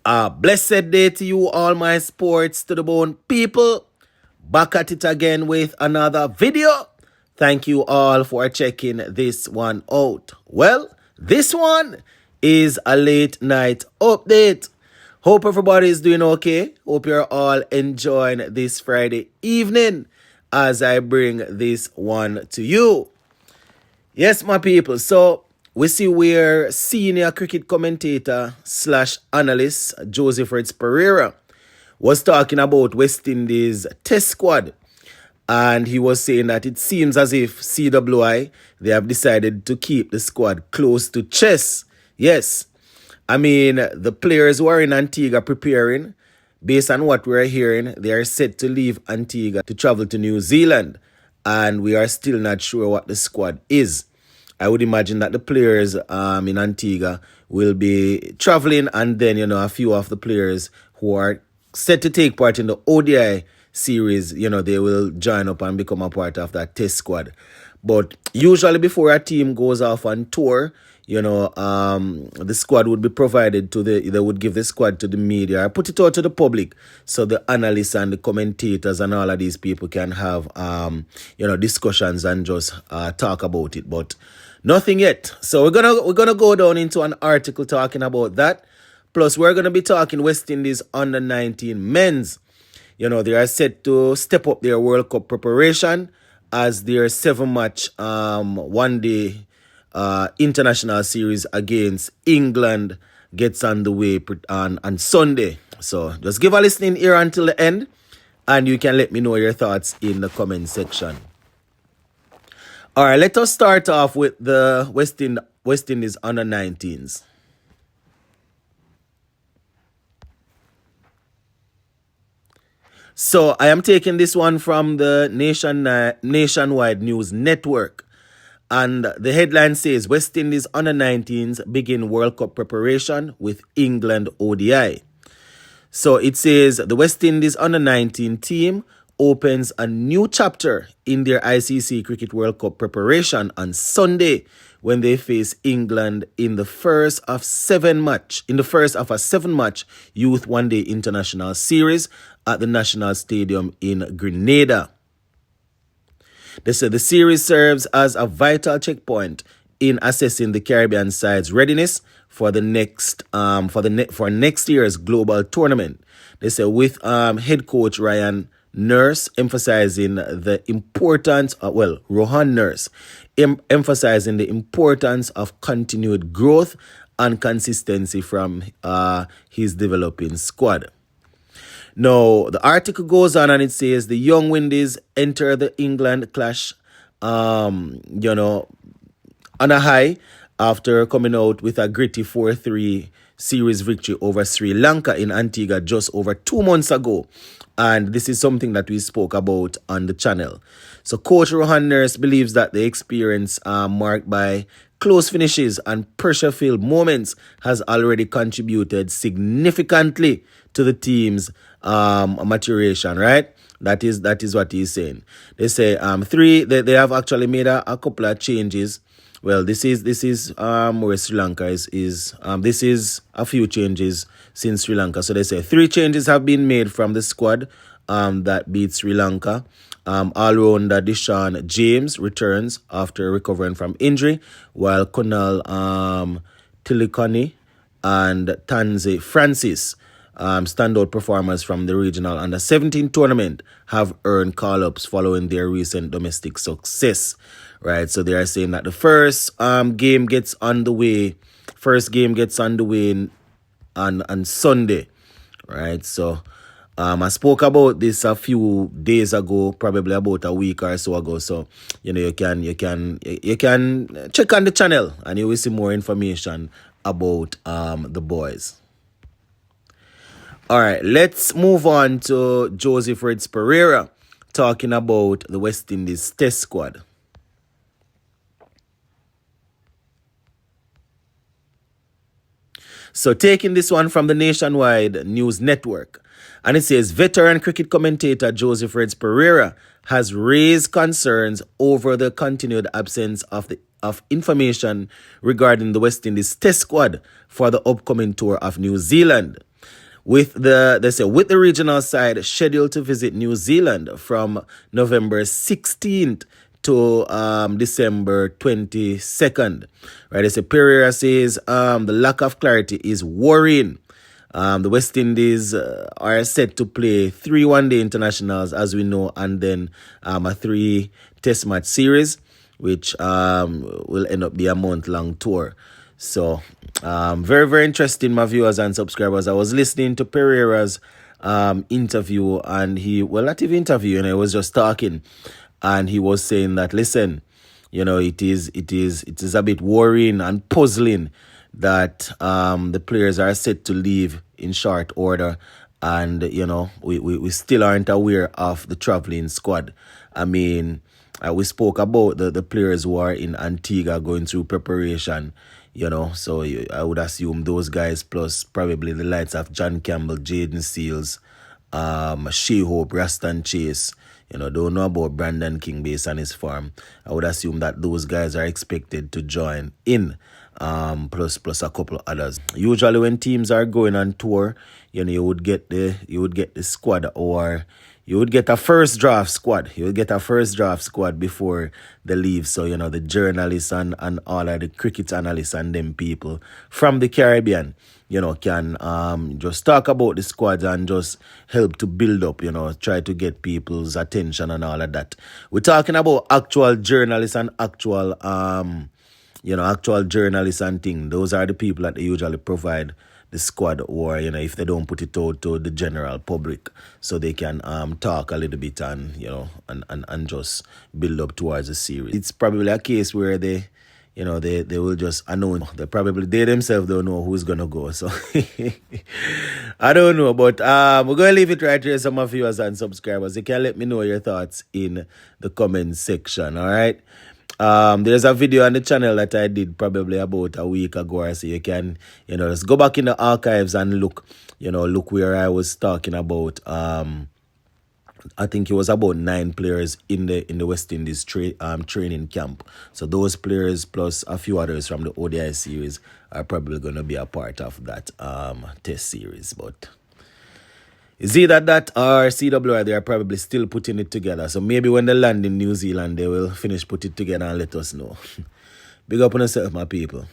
A blessed day to you, all my sports to the bone people. Back at it again with another video. Thank you all for checking this one out. Well, this one is a late night update. Hope everybody is doing okay. Hope you're all enjoying this Friday evening as I bring this one to you. Yes, my people. So we see where senior cricket commentator slash analyst Joseph Pereira was talking about West Indies test squad. And he was saying that it seems as if CWI, they have decided to keep the squad close to chess. Yes, I mean, the players who are in Antigua preparing, based on what we're hearing, they are set to leave Antigua to travel to New Zealand. And we are still not sure what the squad is. I would imagine that the players in Antigua will be traveling, and then, a few of the players who are set to take part in the ODI series, they will join up and become a part of that test squad. But usually before a team goes off on tour, the squad would be provided they would give the squad to the media, or put it out to the public, so the analysts and the commentators and all of these people can have, discussions and just talk about it. But nothing yet. So we're gonna go down into an article talking about that. Plus, we're gonna be talking West Indies under 19 men's. They are set to step up their World Cup preparation as their 7-match one-day international series against England gets underway on Sunday. So just give a listening here until the end, and you can let me know your thoughts in the comment section. All right, let us start off with the West Indies under 19s. So I am taking this one from the Nationwide News Network. And the headline says, West Indies under 19s begin World Cup preparation with England ODI. So it says the West Indies under 19 team opens a new chapter in their ICC Cricket World Cup preparation on Sunday when they face England in the first of a 7-match Youth One Day International Series at the National Stadium in Grenada. They said the series serves as a vital checkpoint in assessing the Caribbean side's readiness for the next year's global tournament. They say with head coach Ryan Nurse emphasizing the importance of, Rohan Nurse emphasizing the importance of continued growth and consistency from his developing squad. Now, the article goes on and it says the Young Windies enter the England clash, on a high after coming out with a gritty 4-3 series victory over Sri Lanka in Antigua just over 2 months ago. And this is something that we spoke about on the channel. So Coach Rohan Nurse believes that the experience marked by close finishes and pressure-filled moments has already contributed significantly to the team's maturation, right? That is what he's saying. They say they have actually made a couple of changes. Well, this is where Sri Lanka is. This is a few changes since Sri Lanka. So they say 3 changes have been made from the squad that beat Sri Lanka. All-rounder Deshaun James returns after recovering from injury, while Kunal Tilikani and Tanzi Francis, standout performers from the regional under-17 tournament, have earned call-ups following their recent domestic success. Right, so they are saying that the first game gets underway on Sunday. Right, so I spoke about this a few days ago, probably about a week or so ago. So you can check on the channel and you will see more information about the boys. All right, let's move on to Joseph Pereira talking about the West Indies test squad. So taking this one from the Nationwide News Network, and it says veteran cricket commentator Joseph Pereira has raised concerns over the continued absence of information regarding the West Indies test squad for the upcoming tour of New Zealand. with the regional side scheduled to visit New Zealand from November 16th to December 22nd. Right, they say Pereira says the lack of clarity is worrying. The West Indies are set to play 3 one-day internationals, as we know, and then a 3 test match series, which will end up be a month-long tour. So, very, very interesting, my viewers and subscribers. I was listening to Pereira's interview, and not even interview, he was just talking, and he was saying that, listen, it is a bit worrying and puzzling that the players are set to leave in short order, and we still aren't aware of the traveling squad. I mean, we spoke about the players who are in Antigua going through preparation, so I would assume those guys plus probably the likes of John Campbell, Jaden Seals, She-Hope, Raston Chase. Don't know about Brandon King based on his form. I would assume that those guys are expected to join in, plus a couple of others. Usually when teams are going on tour, you would get the squad, or you would get a first draft squad. You would get a first draft squad before they leave. So, the journalists and all of the cricket analysts and them people from the Caribbean, can just talk about the squads and just help to build up, try to get people's attention and all of that. We're talking about actual journalists and actual journalists and things. Those are the people that they usually provide the squad, or if they don't put it out to the general public, so they can talk a little bit and and just build up towards the series. It's probably a case where they will just announce. They themselves don't know who's gonna go. So I don't know, but we're gonna leave it right here. Some of viewers and subscribers, you can let me know your thoughts in the comment section. All right. There's a video on the channel that I did probably about a week ago or so. You can, just go back in the archives and look where I was talking about. I think it was about 9 players in the West Indies training camp. So those players plus a few others from the ODI series are probably going to be a part of that test series. But it's either that or CWR, they are probably still putting it together. So maybe when they land in New Zealand, they will finish put it together and let us know. Big up on yourself, my people.